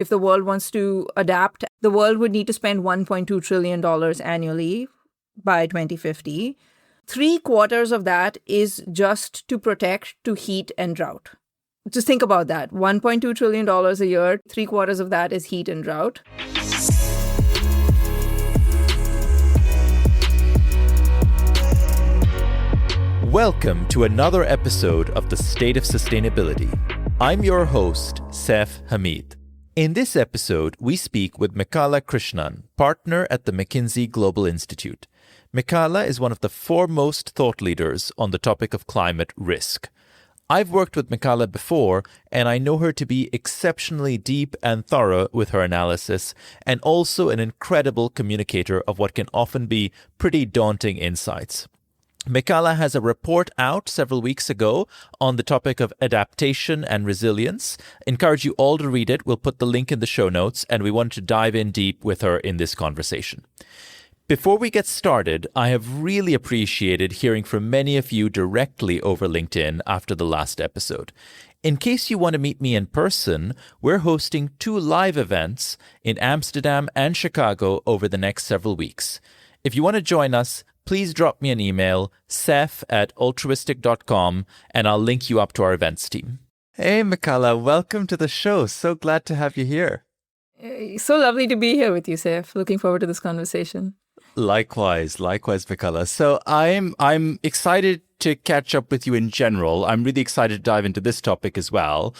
If the world wants to adapt, the world would need to spend $1.2 trillion annually by 2050. 3/4 of that is just to protect to heat and drought. Just think about that. $1.2 trillion a year, 3/4 of that is heat and drought. Welcome to another episode of The State of Sustainability. I'm your host, Saif Hamid. In this episode, we speak with Mekala Krishnan, partner at the McKinsey Global Institute. Mekala is one of the foremost thought leaders on the topic of climate risk. I've worked with Mekala before, and I know her to be exceptionally deep and thorough with her analysis, and also an incredible communicator of what can often be pretty daunting insights. Mekala has a report out several weeks ago on the topic of adaptation and resilience. Encourage you all to read it. We'll put the link in the show notes, and we want to dive in deep with her in this conversation. Before we get started, I have really appreciated hearing from many of you directly over LinkedIn after the last episode. In case you want to meet me in person, we're hosting 2 live events in Amsterdam and Chicago over the next several weeks. If you want to join us, please drop me an email, sef@altruistic.com, and I'll link you up to our events team. Hey, Mekala, welcome to the show. So glad to have you here. So lovely to be here with you, Saif. Looking forward to this conversation. Likewise, Mekala. So I'm excited to catch up with you in general. I'm really excited to dive into this topic as well.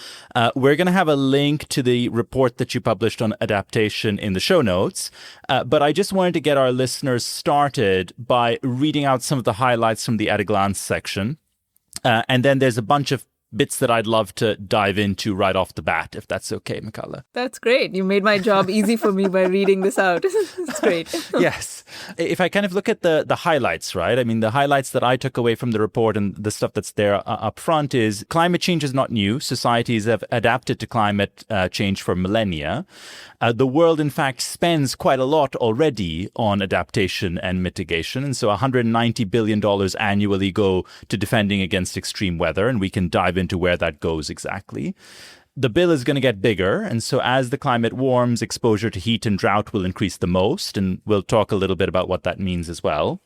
We're going to have a link to the report that you published on adaptation in the show notes. But I just wanted to get our listeners started by reading out some of the highlights from the At a Glance section. And then there's a bunch of bits that I'd love to dive into right off the bat, if that's okay, Mekala. That's great. You made my job easy for me by reading this out. It's great. Yes. If I kind of look at the highlights, right? I mean, the highlights that I took away from the report and the stuff that's there up front is climate change is not new. Societies have adapted to climate change for millennia. The world, in fact, spends quite a lot already on adaptation and mitigation. And so $190 billion annually go to defending against extreme weather. And we can dive into where that goes exactly. The bill is going to get bigger. And so as the climate warms, exposure to heat and drought will increase the most. And we'll talk a little bit about what that means as well.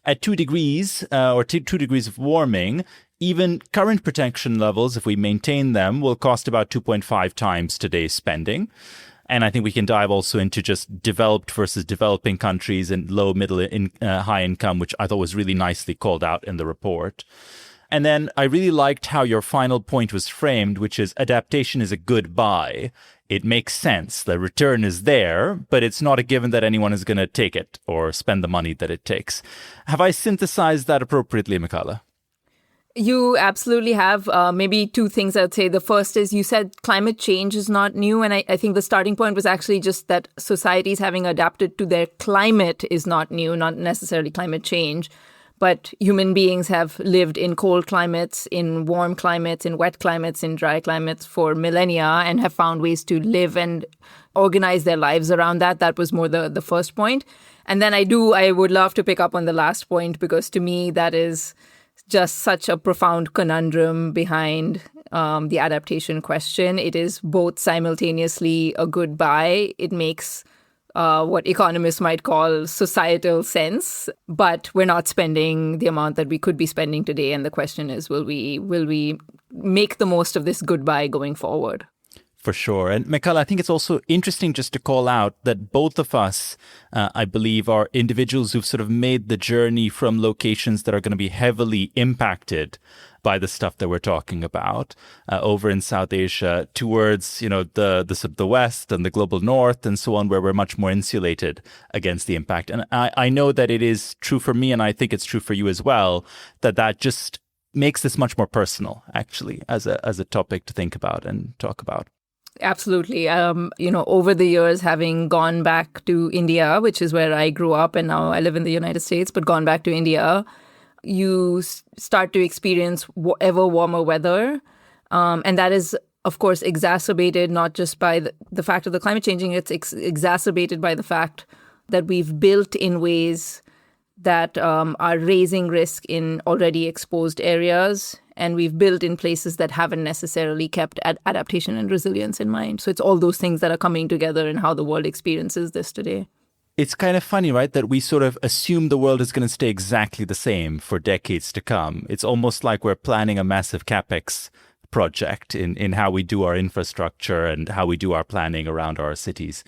At 2 degrees or 2 degrees of warming, even current protection levels, if we maintain them, will cost about 2.5 times today's spending. And I think we can dive also into just developed versus developing countries and low, middle, high income, which I thought was really nicely called out in the report. And then I really liked how your final point was framed, which is adaptation is a good buy. It makes sense. The return is there, but it's not a given that anyone is going to take it or spend the money that it takes. Have I synthesized that appropriately, Mekala? You absolutely have. Maybe 2 things I'd say. The first is you said climate change is not new. And I think the starting point was actually just that societies having adapted to their climate is not new, not necessarily climate change. But human beings have lived in cold climates, in warm climates, in wet climates, in dry climates for millennia and have found ways to live and organize their lives around that. That was more the first point. And then I would love to pick up on the last point because to me that is just such a profound conundrum behind the adaptation question. It is both simultaneously a good buy. It makes what economists might call societal sense, but we're not spending the amount that we could be spending today. And the question is, will we make the most of this goodbye going forward? For sure. And Mekala, I think it's also interesting just to call out that both of us, I believe, are individuals who've sort of made the journey from locations that are going to be heavily impacted by the stuff that we're talking about over in South Asia towards, the West and the global North and so on, where we're much more insulated against the impact. And I know that it is true for me, and I think it's true for you as well, that just makes this much more personal, actually, as a topic to think about and talk about. Absolutely. Over the years, having gone back to India, which is where I grew up, and now I live in the United States, but gone back to India, you start to experience ever warmer weather. And that is, of course, exacerbated not just by the fact of the climate changing, it's exacerbated by the fact that we've built in ways that are raising risk in already exposed areas and we've built in places that haven't necessarily kept adaptation and resilience in mind. So it's all those things that are coming together in how the world experiences this today. It's kind of funny, right, that we sort of assume the world is going to stay exactly the same for decades to come. It's almost like we're planning a massive capex project in how we do our infrastructure and how we do our planning around our cities.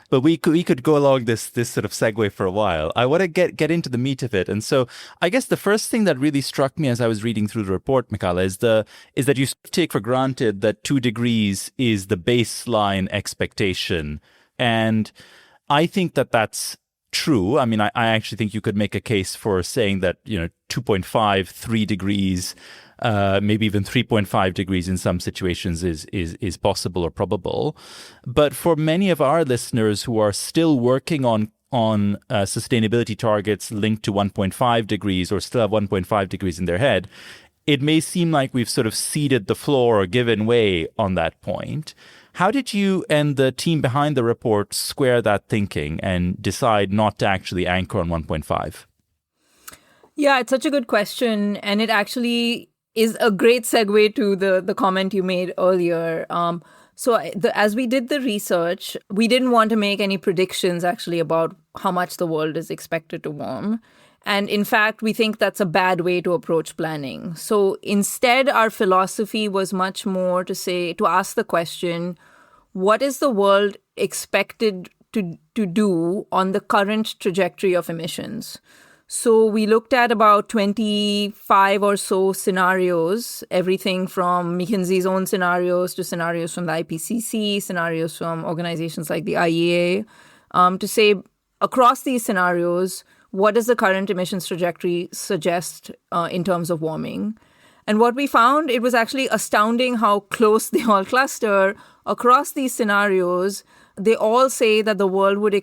But we could go along this sort of segue for a while. I want to get into the meat of it. And so I guess the first thing that really struck me as I was reading through the report, Mekala, is that you take for granted that 2 degrees is the baseline expectation. And I think that that's true. I mean, I actually think you could make a case for saying that, 2.5, 3 degrees, maybe even 3.5 degrees in some situations is possible or probable. But for many of our listeners who are still working on sustainability targets linked to 1.5 degrees or still have 1.5 degrees in their head, it may seem like we've sort of ceded the floor or given way on that point. How did you and the team behind the report square that thinking and decide not to actually anchor on 1.5? Yeah, it's such a good question. And it actually is a great segue to the comment you made earlier. As we did the research, we didn't want to make any predictions actually about how much the world is expected to warm. And in fact, we think that's a bad way to approach planning. So instead, our philosophy was much more to ask the question, what is the world expected to do on the current trajectory of emissions? So we looked at about 25 or so scenarios, everything from McKinsey's own scenarios to scenarios from the IPCC, scenarios from organizations like the IEA, to say across these scenarios, what does the current emissions trajectory suggest in terms of warming? And what we found, it was actually astounding how close they all cluster across these scenarios. They all say that the world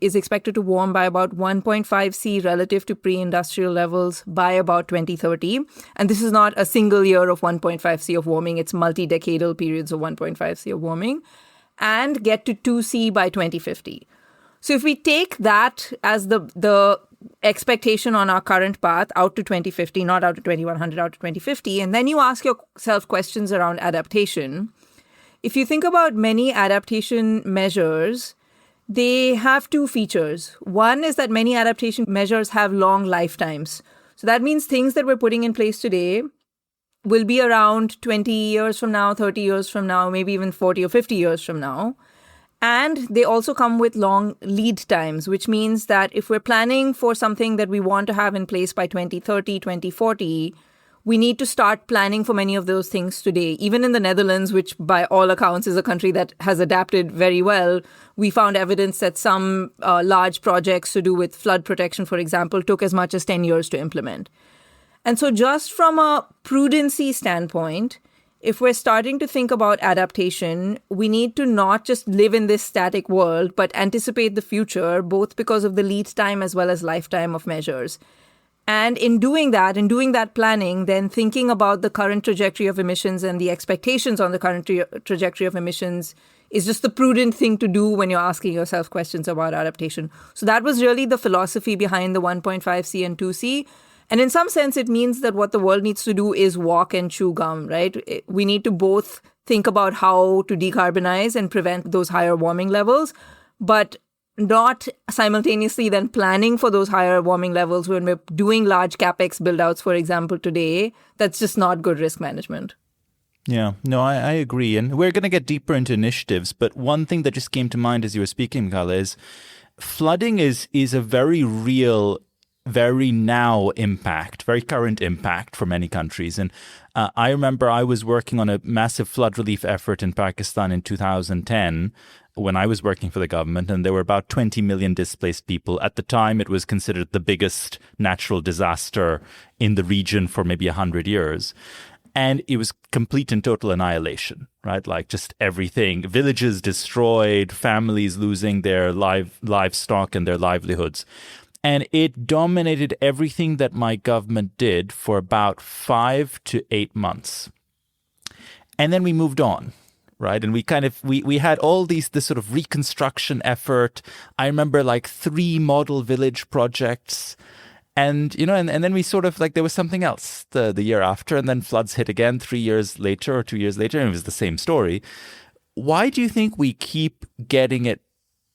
is expected to warm by about 1.5 C relative to pre-industrial levels by about 2030. And this is not a single year of 1.5 C of warming. It's multi-decadal periods of 1.5 C of warming, and get to 2 C by 2050. So if we take that as the expectation on our current path out to 2050, not out to 2100, out to 2050, and then you ask yourself questions around adaptation. If you think about many adaptation measures, they have 2 features. One is that many adaptation measures have long lifetimes. So that means things that we're putting in place today will be around 20 years from now, 30 years from now, maybe even 40 or 50 years from now. And they also come with long lead times, which means that if we're planning for something that we want to have in place by 2030, 2040, we need to start planning for many of those things today. Even in the Netherlands, which by all accounts is a country that has adapted very well, we found evidence that some large projects to do with flood protection, for example, took as much as 10 years to implement. And so just from a prudency standpoint, if we're starting to think about adaptation, we need to not just live in this static world, but anticipate the future, both because of the lead time as well as lifetime of measures. And in doing that planning, then thinking about the current trajectory of emissions and the expectations on the current trajectory of emissions is just the prudent thing to do when you're asking yourself questions about adaptation. So that was really the philosophy behind the 1.5 C and 2 C. And in some sense, it means that what the world needs to do is walk and chew gum, right? We need to both think about how to decarbonize and prevent those higher warming levels, but not simultaneously then planning for those higher warming levels when we're doing large capex build-outs, for example, today. That's just not good risk management. Yeah, no, I agree. And we're going to get deeper into initiatives. But one thing that just came to mind as you were speaking, Mekala, is flooding is a very real, very now impact, very current impact for many countries. And I remember I was working on a massive flood relief effort in Pakistan in 2010 when I was working for the government, and there were about 20 million displaced people. At the time, it was considered the biggest natural disaster in the region for maybe 100 years. And it was complete and total annihilation, right? Like just everything, villages destroyed, families losing their livestock and their livelihoods. And it dominated everything that my government did for about 5 to 8 months. And then we moved on, right? And we had all this sort of reconstruction effort. I remember like 3 model village projects. And, and then we sort of there was something else the year after, and then floods hit again 3 years later or 2 years later, and it was the same story. Why do you think we keep getting it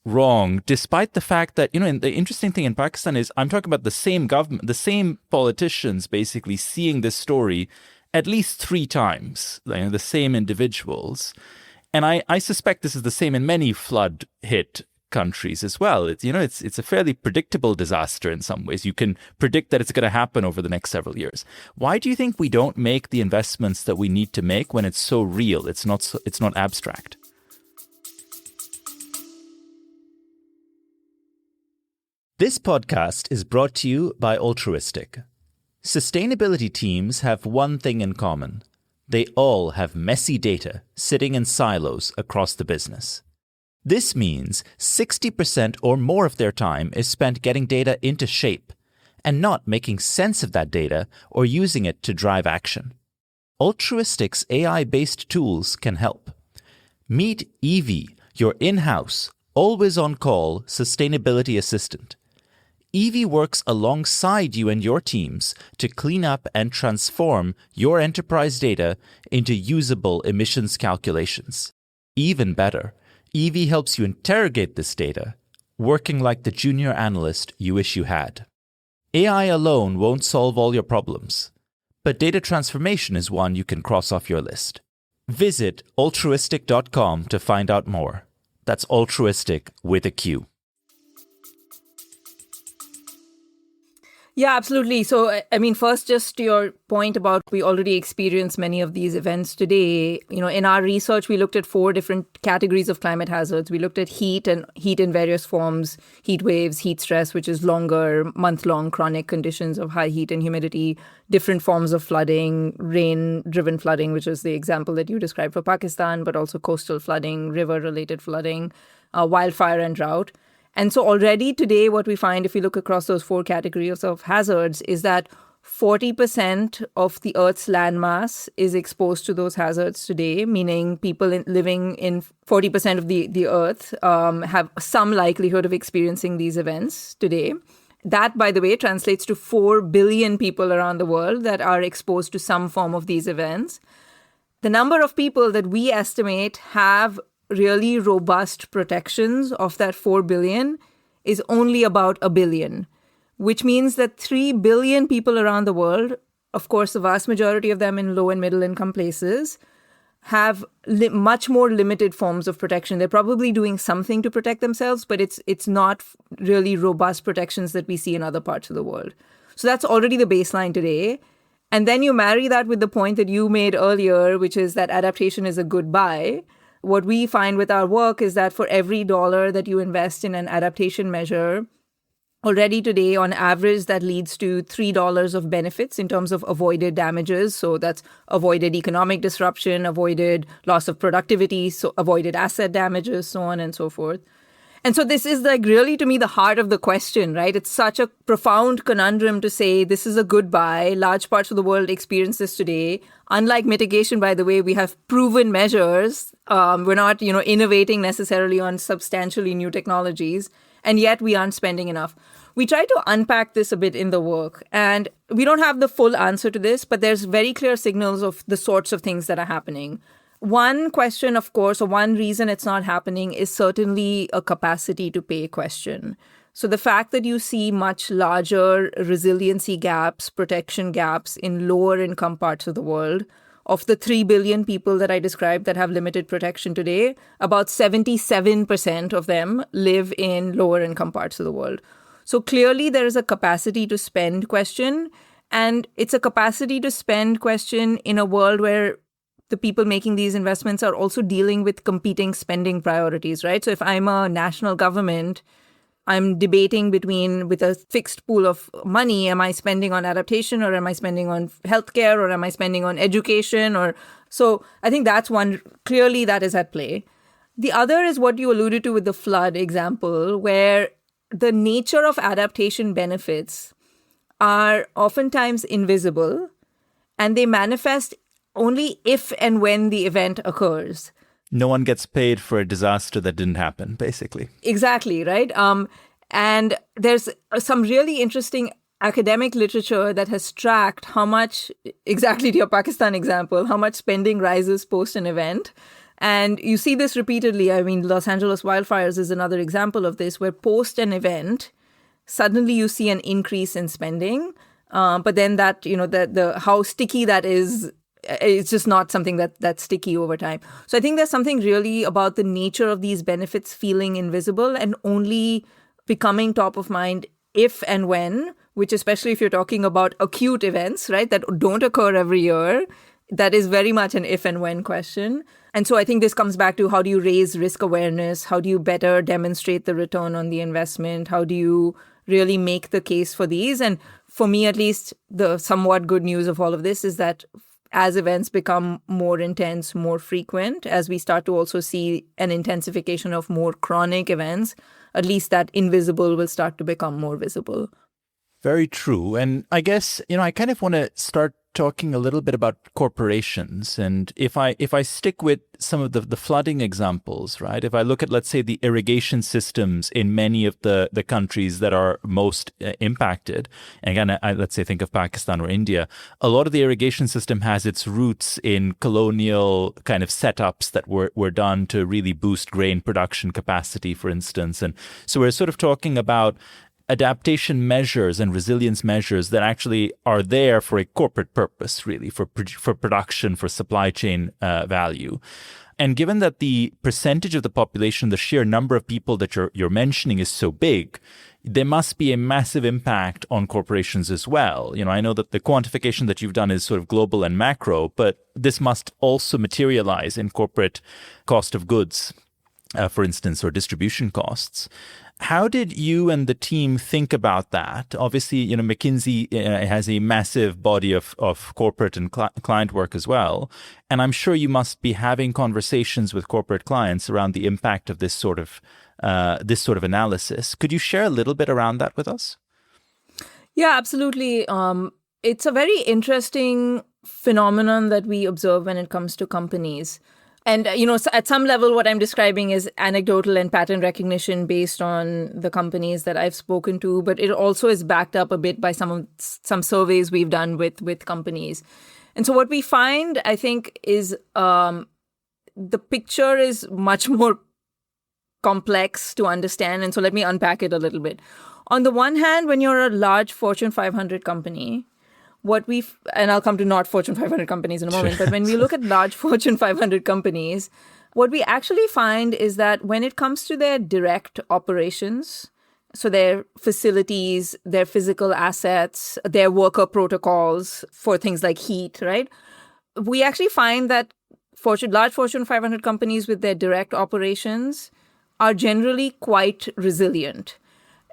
wrong, despite the fact that, and the interesting thing in Pakistan is I'm talking about the same government, the same politicians basically seeing this story at least 3 times, the same individuals. And I suspect this is the same in many flood hit countries as well. It's a fairly predictable disaster in some ways. You can predict that it's going to happen over the next several years. Why do you think we don't make the investments that we need to make when it's so real? It's not abstract. This podcast is brought to you by Altruistic. Sustainability teams have one thing in common. They all have messy data sitting in silos across the business. This means 60% or more of their time is spent getting data into shape and not making sense of that data or using it to drive action. Altruistic's AI-based tools can help. Meet Evie, your in-house, always-on-call sustainability assistant. Evie works alongside you and your teams to clean up and transform your enterprise data into usable emissions calculations. Even better, Evie helps you interrogate this data, working like the junior analyst you wish you had. AI alone won't solve all your problems, but data transformation is one you can cross off your list. Visit altruistic.com to find out more. That's altruistic with a Q. Yeah, absolutely. So, first, just to your point about we already experience many of these events today. In our research, we looked at 4 different categories of climate hazards. We looked at heat and heat in various forms, heat waves, heat stress, which is longer, month-long chronic conditions of high heat and humidity, different forms of flooding, rain-driven flooding, which is the example that you described for Pakistan, but also coastal flooding, river-related flooding, wildfire and drought. And so already today, what we find if we look across those 4 categories of hazards is that 40% of the Earth's landmass is exposed to those hazards today, meaning people living in 40% of the Earth have some likelihood of experiencing these events today. That, by the way, translates to 4 billion people around the world that are exposed to some form of these events. The number of people that we estimate have really robust protections of that 4 billion is only about 1 billion, which means that 3 billion people around the world, of course, the vast majority of them in low and middle income places, have much more limited forms of protection. They're probably doing something to protect themselves, but it's not really robust protections that we see in other parts of the world. So that's already the baseline today. And then you marry that with the point that you made earlier, which is that adaptation is a good buy. What we find with our work is that for every dollar that you invest in an adaptation measure, already today, on average, that leads to $3 of benefits in terms of avoided damages. So that's avoided economic disruption, avoided loss of productivity, so avoided asset damages, so on and so forth. And so this is really, to me, the heart of the question, right? It's such a profound conundrum to say this is a good buy. Large parts of the world experience this today. Unlike mitigation, by the way, we have proven measures. We're not, innovating necessarily on substantially new technologies, and yet we aren't spending enough. We try to unpack this a bit in the work, and we don't have the full answer to this, but there's very clear signals of the sorts of things that are happening. One question, of course, or one reason it's not happening is certainly a capacity to pay question. So the fact that you see much larger resiliency gaps, protection gaps in lower income parts of the world, of the 3 billion people that I described that have limited protection today, about 77% of them live in lower income parts of the world. So clearly there is a capacity to spend question, and it's a capacity to spend question in a world where the people making these investments are also dealing with competing spending priorities, right? So if I'm a national government, I'm debating with a fixed pool of money, am I spending on adaptation, or am I spending on healthcare, or am I spending on education? So I think that's one, clearly that is at play. The other is what you alluded to with the flood example, where the nature of adaptation benefits are oftentimes invisible, and they manifest only if and when the event occurs. No one gets paid for a disaster that didn't happen, basically. Exactly, right? And there's some really interesting academic literature that has tracked how much, exactly to your Pakistan example, how much spending rises post an event. And you see this repeatedly. I mean, Los Angeles wildfires is another example of this, where post an event, suddenly you see an increase in spending. But then that, the how sticky that is, it's just not something that's sticky over time. So I think there's something really about the nature of these benefits feeling invisible and only becoming top of mind if and when, which especially if you're talking about acute events, right, that don't occur every year, that is very much an if and when question. And so I think this comes back to how do you raise risk awareness? How do you better demonstrate the return on the investment? How do you really make the case for these? And for me, at least, the somewhat good news of all of this is that as events become more intense, more frequent, as we start to also see an intensification of more chronic events, at least that invisible will start to become more visible. Very true. And I guess, I kind of want to start talking a little bit about corporations. And if I stick with some of the flooding examples, right? If I look at, let's say, the irrigation systems in many of the countries that are most impacted, and again, let's say think of Pakistan or India, a lot of the irrigation system has its roots in colonial kind of setups that were done to really boost grain production capacity, for instance. And so we're sort of talking about adaptation measures and resilience measures that actually are there for a corporate purpose, really, for production, for supply chain value. And given that the percentage of the population, the sheer number of people that you're mentioning is so big, there must be a massive impact on corporations as well. I know that the quantification that you've done is sort of global and macro, but this must also materialize in corporate cost of goods, for instance, or distribution costs. How did you and the team think about that? Obviously, McKinsey has a massive body of corporate and client work as well. And I'm sure you must be having conversations with corporate clients around the impact of this sort of analysis. Could you share a little bit around that with us? Yeah, absolutely. It's a very interesting phenomenon that we observe when it comes to companies. And, at some level, what I'm describing is anecdotal and pattern recognition based on the companies that I've spoken to. But it also is backed up a bit by some surveys we've done with companies. And so what we find, I think, is the picture is much more complex to understand. And so let me unpack it a little bit. On the one hand, when you're a large Fortune 500 company, and I'll come to not Fortune 500 companies in a moment, but when we look at large Fortune 500 companies, what we actually find is that when it comes to their direct operations, so their facilities, their physical assets, their worker protocols for things like heat, right? We actually find that large Fortune 500 companies with their direct operations are generally quite resilient.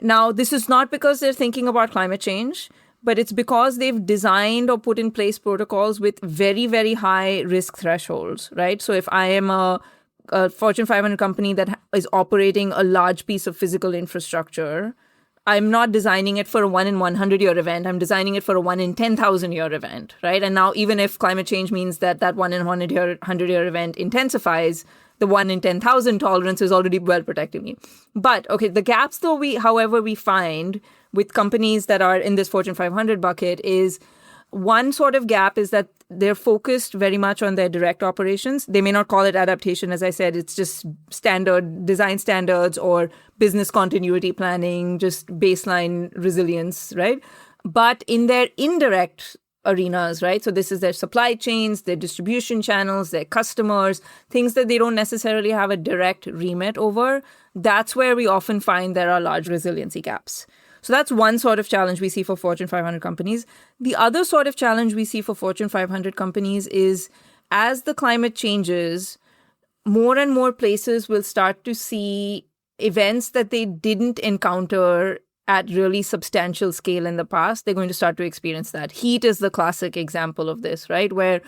Now, this is not because they're thinking about climate change, but it's because they've designed or put in place protocols with very, very high risk thresholds, right? So if I am a Fortune 500 company that is operating a large piece of physical infrastructure, I'm not designing it for a 1 in 100-year event. I'm designing it for a 1 in 10,000-year event, right? And now even if climate change means that 1 in 100-year event intensifies, the 1 in 10,000 tolerance is already well protecting me. But, okay, the gaps, though, however we find with companies that are in this Fortune 500 bucket is one sort of gap is that they're focused very much on their direct operations. They may not call it adaptation. As I said, it's just standard design standards or business continuity planning, just baseline resilience, right? But in their indirect arenas, right? So this is their supply chains, their distribution channels, their customers, things that they don't necessarily have a direct remit over. That's where we often find there are large resiliency gaps. So that's one sort of challenge we see for Fortune 500 companies. The other sort of challenge we see for Fortune 500 companies is as the climate changes, more and more places will start to see events that they didn't encounter at really substantial scale in the past. They're going to start to experience that. Heat is the classic example of this, right? Where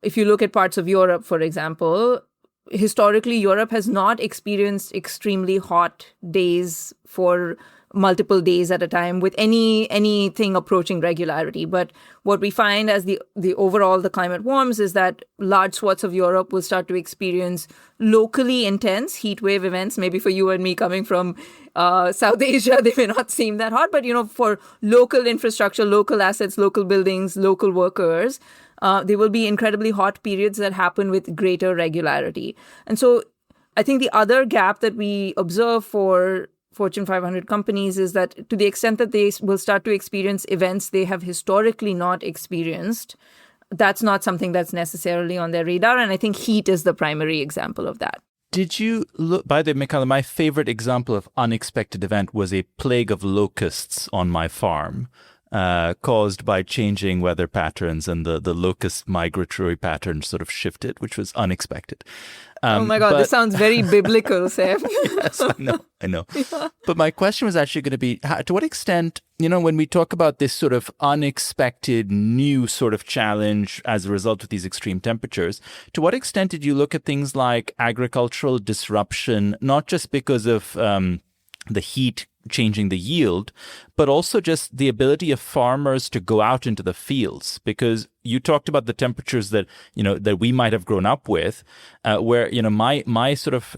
if you look at parts of Europe, for example, historically, Europe has not experienced extremely hot days for multiple days at a time with anything approaching regularity. But what we find as the overall the climate warms is that large swaths of Europe will start to experience locally intense heat wave events. Maybe for you and me coming from South Asia, they may not seem that hot, but for local infrastructure, local assets, local buildings, local workers, there will be incredibly hot periods that happen with greater regularity. And so I think the other gap that we observe for Fortune 500 companies is that to the extent that they will start to experience events they have historically not experienced, that's not something that's necessarily on their radar. And I think heat is the primary example of that. Did you look, by the way, Mekala, my favorite example of unexpected event was a plague of locusts on my farm. Caused by changing weather patterns, and the locust migratory pattern sort of shifted, which was unexpected. Oh my God, this sounds very biblical, Sam. Yes, I know. Yeah. But my question was actually going to be, to what extent, when we talk about this sort of unexpected new sort of challenge as a result of these extreme temperatures, to what extent did you look at things like agricultural disruption, not just because of the heat changing the yield, but also just the ability of farmers to go out into the fields? Because you talked about the temperatures that that we might have grown up with, where my sort of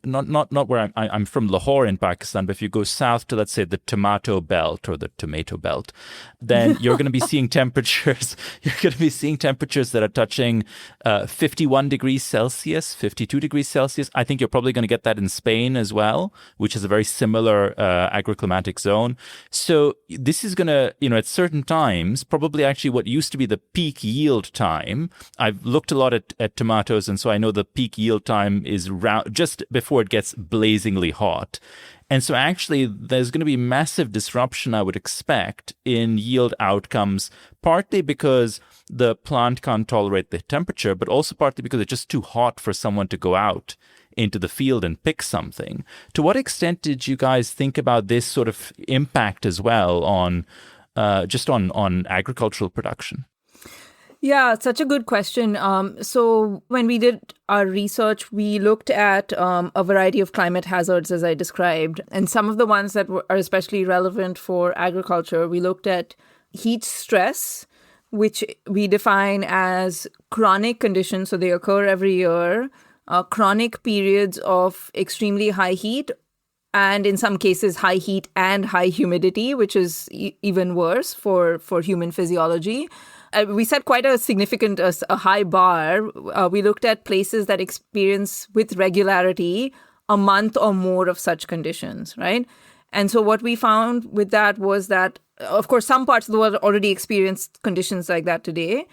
not where I'm from Lahore in Pakistan, but if you go south to, let's say, the tomato belt or the tomato belt, then you're going to be seeing temperatures. You're going to be seeing temperatures that are touching 51 degrees Celsius, 52 degrees Celsius. I think you're probably going to get that in Spain as well, which is a very similar agroclimatic zone. So this is going to, at certain times, probably actually what used to be the peak yield time. I've looked a lot at tomatoes, and so I know the peak yield time is just before it gets blazingly hot. And so actually there's going to be massive disruption, I would expect, in yield outcomes, partly because the plant can't tolerate the temperature, but also partly because it's just too hot for someone to go out into the field and pick something. To what extent did you guys think about this sort of impact as well on just on agricultural production? Yeah, such a good question. So when we did our research, we looked at a variety of climate hazards, as I described. And some of the ones that are especially relevant for agriculture, we looked at heat stress, which we define as chronic conditions. So they occur every year, chronic periods of extremely high heat, and in some cases, high heat and high humidity, which is even worse for human physiology. We set quite a significant, a high bar. We looked at places that experience with regularity a month or more of such conditions, right? And so what we found with that was that, of course, some parts of the world already experience conditions like that today.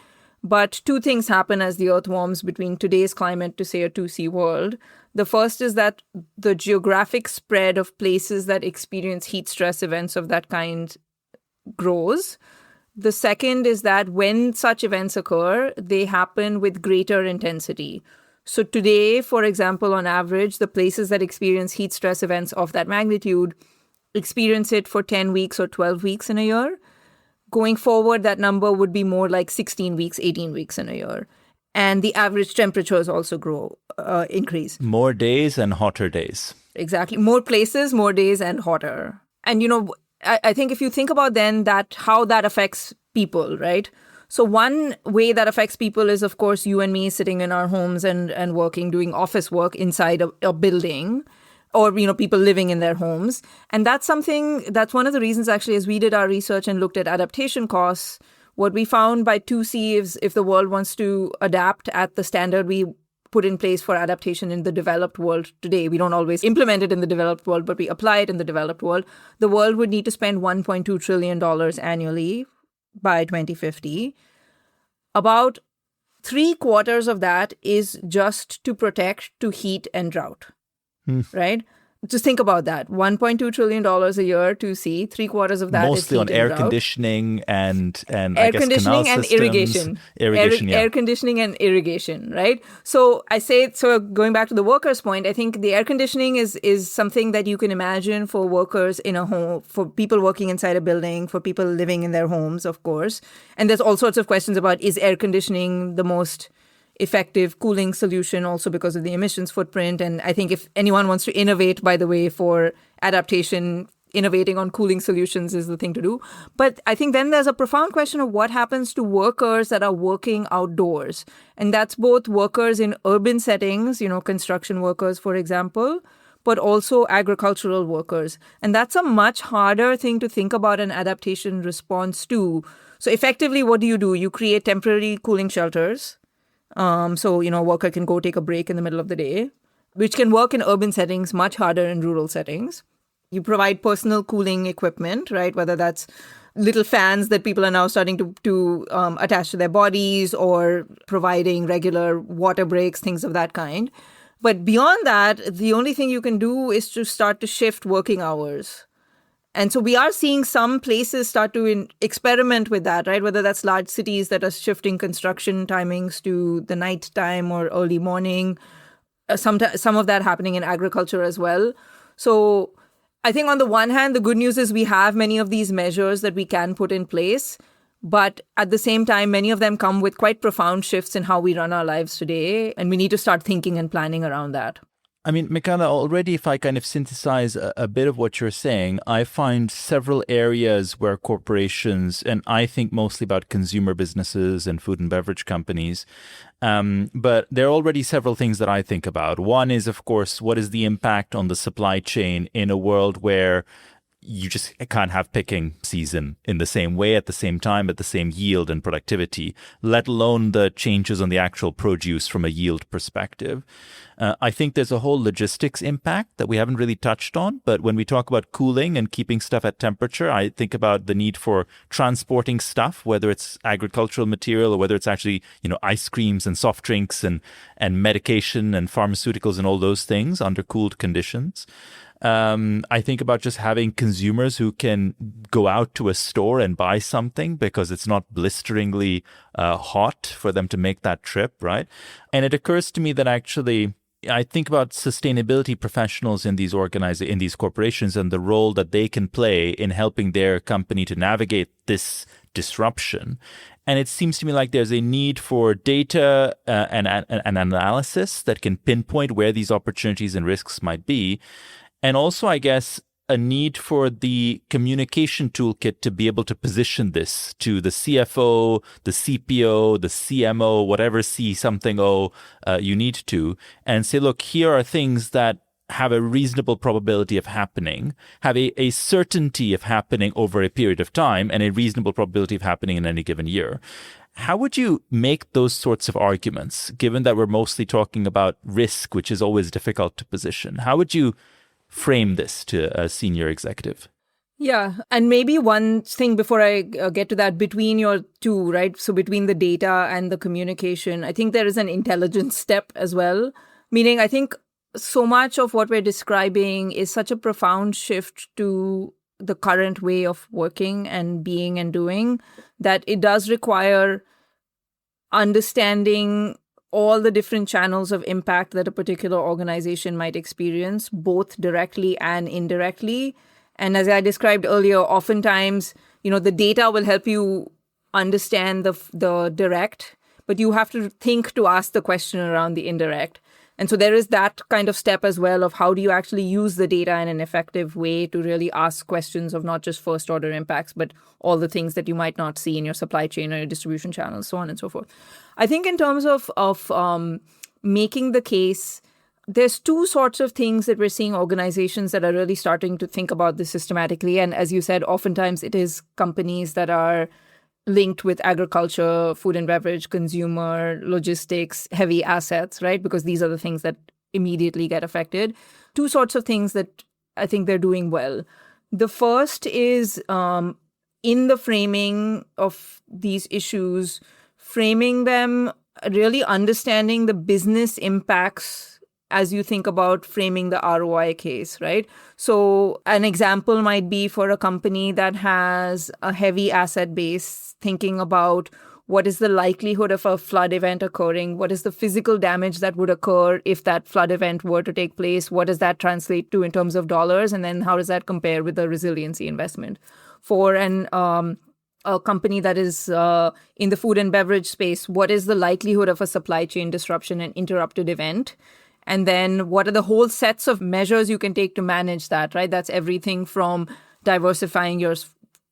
But two things happen as the Earth warms between today's climate to, say, a 2C world. The first is that the geographic spread of places that experience heat stress events of that kind grows. The second is that when such events occur, they happen with greater intensity. So today, for example, on average, the places that experience heat stress events of that magnitude experience it for 10 weeks or 12 weeks in a year. Going forward, that number would be more like 16 weeks, 18 weeks in a year. And the average temperatures also increase. More days and hotter days. Exactly. More places, more days, and hotter. And, I think if you think about then how that affects people, right? So one way that affects people is, of course, you and me sitting in our homes and working, doing office work inside a building, or, people living in their homes. And that's one of the reasons, actually, as we did our research and looked at adaptation costs, what we found by 2C is if the world wants to adapt at the standard we put in place for adaptation in the developed world today. We don't always implement it in the developed world, but we apply it in the developed world. The world would need to spend $1.2 trillion annually by 2050. About 3/4 of that is just to protect to heat and drought, right? Just think about that. $1.2 trillion a year to see. 3/4 of that mostly is heat on and air drought. conditioning and air I guess conditioning canal and systems. irrigation. Irrigation, Air conditioning and irrigation, right? So going back to the workers' point, I think the air conditioning is something that you can imagine for workers in a home, for people working inside a building, for people living in their homes, of course. And there's all sorts of questions about, is air conditioning the most effective cooling solution, also because of the emissions footprint. And I think if anyone wants to innovate, by the way, for adaptation innovating on cooling solutions is the thing to do. But I think then there's a profound question of what happens to workers that are working outdoors. And that's both workers in urban settings, construction workers, for example, but also agricultural workers. And that's a much harder thing to think about an adaptation response to. So effectively, what do? You create temporary cooling shelters. So, a worker can go take a break in the middle of the day, which can work in urban settings, much harder in rural settings. You provide personal cooling equipment, right? Whether that's little fans that people are now starting to attach to their bodies, or providing regular water breaks, things of that kind. But beyond that, the only thing you can do is to start to shift working hours. And so we are seeing some places start to experiment with that, right? Whether that's large cities that are shifting construction timings to the night time or early morning. Some of that happening in agriculture as well. So I think on the one hand, the good news is we have many of these measures that we can put in place. But at the same time, many of them come with quite profound shifts in how we run our lives today. And we need to start thinking and planning around that. I mean, Mekala, already if I kind of synthesize a bit of what you're saying, I find several areas where corporations, and I think mostly about consumer businesses and food and beverage companies, but there are already several things that I think about. One is, of course, what is the impact on the supply chain in a world where you just can't have picking season in the same way, at the same time, at the same yield and productivity, let alone the changes on the actual produce from a yield perspective. I think there's a whole logistics impact that we haven't really touched on. But when we talk about cooling and keeping stuff at temperature, I think about the need for transporting stuff, whether it's agricultural material or whether it's actually, ice creams and soft drinks and medication and pharmaceuticals and all those things under cooled conditions. I think about just having consumers who can go out to a store and buy something because it's not blisteringly hot for them to make that trip, right? And it occurs to me that actually I think about sustainability professionals in these in these corporations and the role that they can play in helping their company to navigate this disruption. And it seems to me like there's a need for data and analysis that can pinpoint where these opportunities and risks might be. And also, I guess, a need for the communication toolkit to be able to position this to the CFO, the CPO, the CMO, whatever C something O you need to, and say, look, here are things that have a reasonable probability of happening, have a certainty of happening over a period of time, and a reasonable probability of happening in any given year. How would you make those sorts of arguments, given that we're mostly talking about risk, which is always difficult to position? How would you frame this to a senior executive? Yeah. And maybe one thing before I get to that, between your two, right? So between the data and the communication, I think there is an intelligence step as well. Meaning, I think so much of what we're describing is such a profound shift to the current way of working and being and doing that it does require understanding all the different channels of impact that a particular organization might experience, both directly and indirectly. And as I described earlier, oftentimes, the data will help you understand the direct, but you have to think to ask the question around the indirect. And so there is that kind of step as well of how do you actually use the data in an effective way to really ask questions of not just first order impacts, but all the things that you might not see in your supply chain or your distribution channels, so on and so forth. I think in terms of making the case, there's two sorts of things that we're seeing organizations that are really starting to think about this systematically. And as you said, oftentimes it is companies that are linked with agriculture, food and beverage, consumer, logistics, heavy assets, right? Because these are the things that immediately get affected. Two sorts of things that I think they're doing well. The first is in the framing of these issues, framing them, really understanding the business impacts as you think about framing the ROI case, right? So an example might be for a company that has a heavy asset base, thinking about what is the likelihood of a flood event occurring? What is the physical damage that would occur if that flood event were to take place? What does that translate to in terms of dollars? And then how does that compare with the resiliency investment? For a company that is in the food and beverage space, what is the likelihood of a supply chain disruption and interrupted event? And then what are the whole sets of measures you can take to manage that, right? That's everything from diversifying your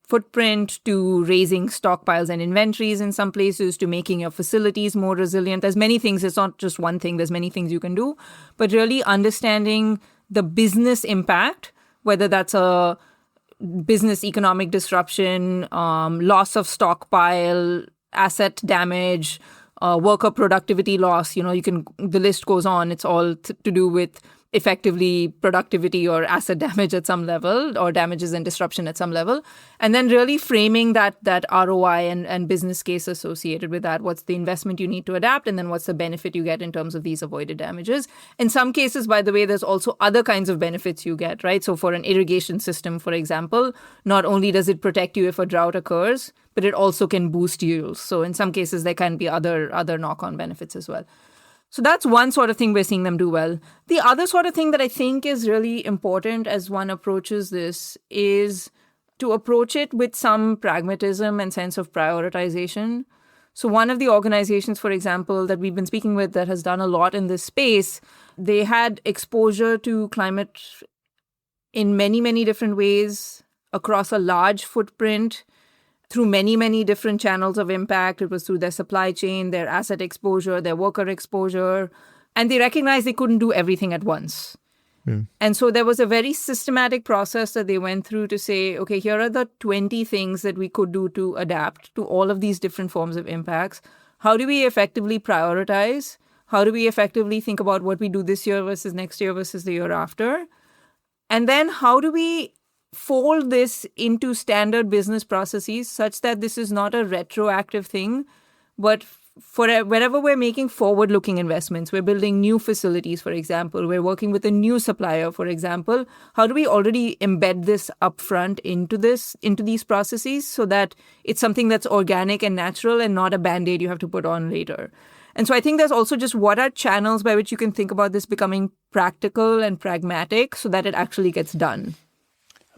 footprint to raising stockpiles and inventories in some places to making your facilities more resilient. There's many things. It's not just one thing. There's many things you can do. But really understanding the business impact, whether that's a business economic disruption, loss of stockpile, asset damage, worker productivity loss, the list goes on. It's all to do with effectively productivity or asset damage at some level, or damages and disruption at some level. And then really framing that ROI and business case associated with that. What's the investment you need to adapt? And then what's the benefit you get in terms of these avoided damages? In some cases, by the way, there's also other kinds of benefits you get, right? So for an irrigation system, for example, not only does it protect you if a drought occurs, but it also can boost yields. So in some cases, there can be other knock-on benefits as well. So that's one sort of thing we're seeing them do well. The other sort of thing that I think is really important as one approaches this is to approach it with some pragmatism and sense of prioritization. So one of the organizations, for example, that we've been speaking with that has done a lot in this space, they had exposure to climate in many, many different ways across a large footprint, through many, many different channels of impact. It was through their supply chain, their asset exposure, their worker exposure. And they recognized they couldn't do everything at once. And so there was a very systematic process that they went through to say, okay, here are the 20 things that we could do to adapt to all of these different forms of impacts. How do we effectively prioritize? How do we effectively think about what we do this year versus next year versus the year after? And then how do we fold this into standard business processes such that this is not a retroactive thing, but for wherever we're making forward-looking investments, we're building new facilities, for example, we're working with a new supplier, for example, how do we already embed this upfront into these processes so that it's something that's organic and natural and not a Band-Aid you have to put on later? And so I think there's also just what are channels by which you can think about this becoming practical and pragmatic so that it actually gets done.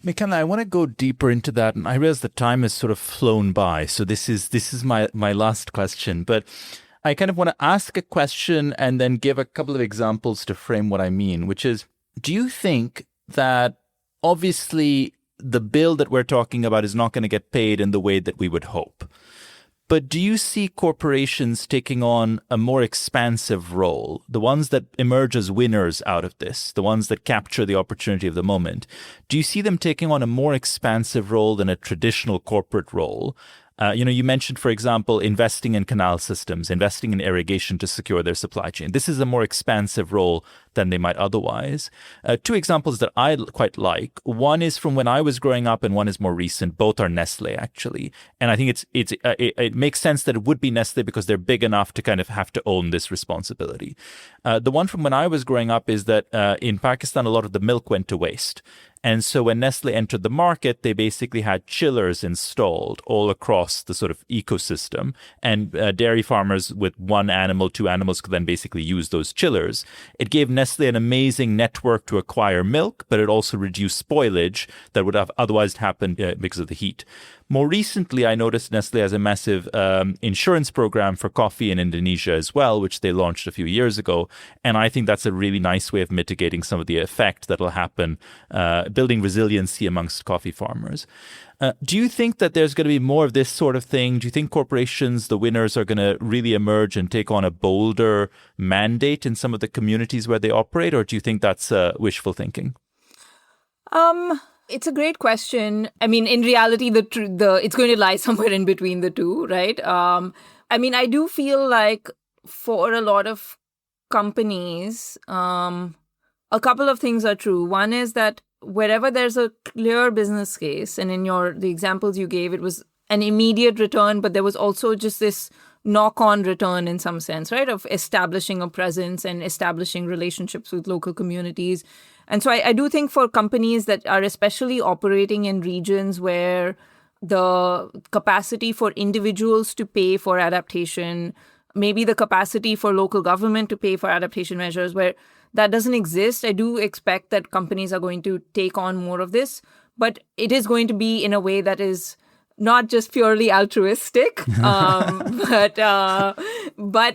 Mekala, I want to go deeper into that, and I realize the time has sort of flown by, so this is my last question. But I kind of want to ask a question and then give a couple of examples to frame what I mean, which is, do you think that obviously the bill that we're talking about is not going to get paid in the way that we would hope? But do you see corporations taking on a more expansive role, the ones that emerge as winners out of this, the ones that capture the opportunity of the moment? Do you see them taking on a more expansive role than a traditional corporate role? You mentioned, for example, investing in canal systems, investing in irrigation to secure their supply chain. This is a more expansive role than they might otherwise. Two examples that I quite like. One is from when I was growing up and one is more recent. Both are Nestle, actually. And I think it makes sense that it would be Nestle because they're big enough to kind of have to own this responsibility. The one from when I was growing up is that in Pakistan, a lot of the milk went to waste. And so when Nestle entered the market, they basically had chillers installed all across the sort of ecosystem. And dairy farmers with one animal, two animals could then basically use those chillers. It gave Nestle an amazing network to acquire milk, but it also reduced spoilage that would have otherwise happened because of the heat. More recently, I noticed Nestle has a massive insurance program for coffee in Indonesia as well, which they launched a few years ago. And I think that's a really nice way of mitigating some of the effect that will happen, building resiliency amongst coffee farmers. Do you think that there's going to be more of this sort of thing? Do you think corporations, the winners, are going to really emerge and take on a bolder mandate in some of the communities where they operate? Or do you think that's wishful thinking? It's a great question. I mean, in reality, it's going to lie somewhere in between the two, right? I do feel like for a lot of companies, a couple of things are true. One is that wherever there's a clear business case, and in the examples you gave, it was an immediate return, but there was also just this knock-on return in some sense, right, of establishing a presence and establishing relationships with local communities. And so I do think for companies that are especially operating in regions where the capacity for individuals to pay for adaptation, maybe the capacity for local government to pay for adaptation measures, where that doesn't exist, I do expect that companies are going to take on more of this. But it is going to be in a way that is not just purely altruistic, but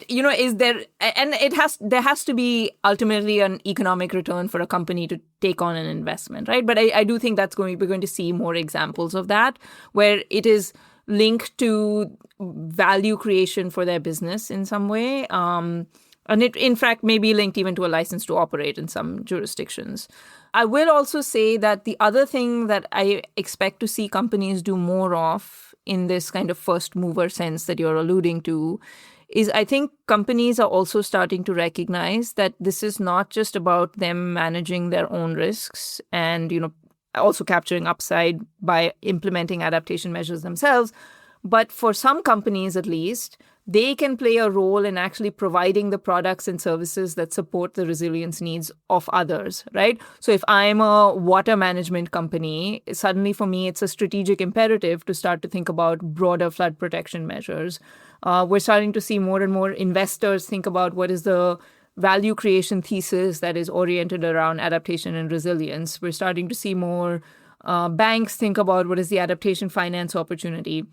is there, and there has to be ultimately an economic return for a company to take on an investment, right? But I do think we're going to see more examples of that, where it is linked to value creation for their business in some way. And it, in fact, may be linked even to a license to operate in some jurisdictions. I will also say that the other thing that I expect to see companies do more of in this kind of first mover sense that you're alluding to is I think companies are also starting to recognize that this is not just about them managing their own risks and, also capturing upside by implementing adaptation measures themselves. But for some companies, at least, they can play a role in actually providing the products and services that support the resilience needs of others, right? So if I'm a water management company, suddenly for me, it's a strategic imperative to start to think about broader flood protection measures. We're starting to see more and more investors think about what is the value creation thesis that is oriented around adaptation and resilience. We're starting to see more banks think about what is the adaptation finance opportunity.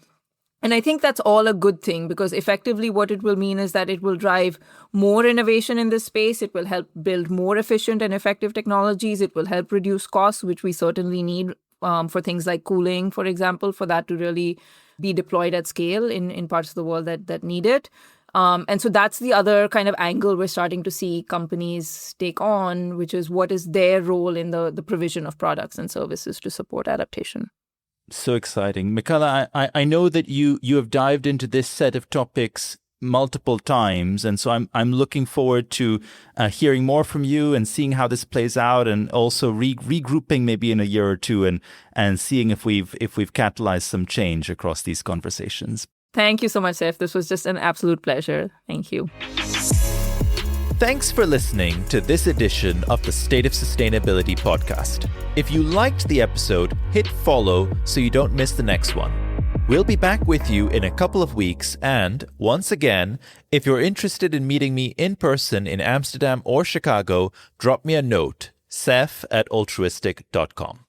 And I think that's all a good thing, because effectively what it will mean is that it will drive more innovation in this space. It will help build more efficient and effective technologies. It will help reduce costs, which we certainly need for things like cooling, for example, for that to really be deployed at scale in parts of the world that need it. And so that's the other kind of angle we're starting to see companies take on, which is what is their role in the provision of products and services to support adaptation. So exciting. Mekala, I know that you have dived into this set of topics multiple times, and so I'm looking forward to hearing more from you and seeing how this plays out, and also regrouping maybe in a year or two and seeing if we've catalyzed some change across these conversations. Thank you so much, Saif. This was just an absolute pleasure. Thank you. Thanks for listening to this edition of the State of Sustainability podcast. If you liked the episode, hit follow so you don't miss the next one. We'll be back with you in a couple of weeks, and once again, if you're interested in meeting me in person in Amsterdam or Chicago, drop me a note, sef@altruistic.com.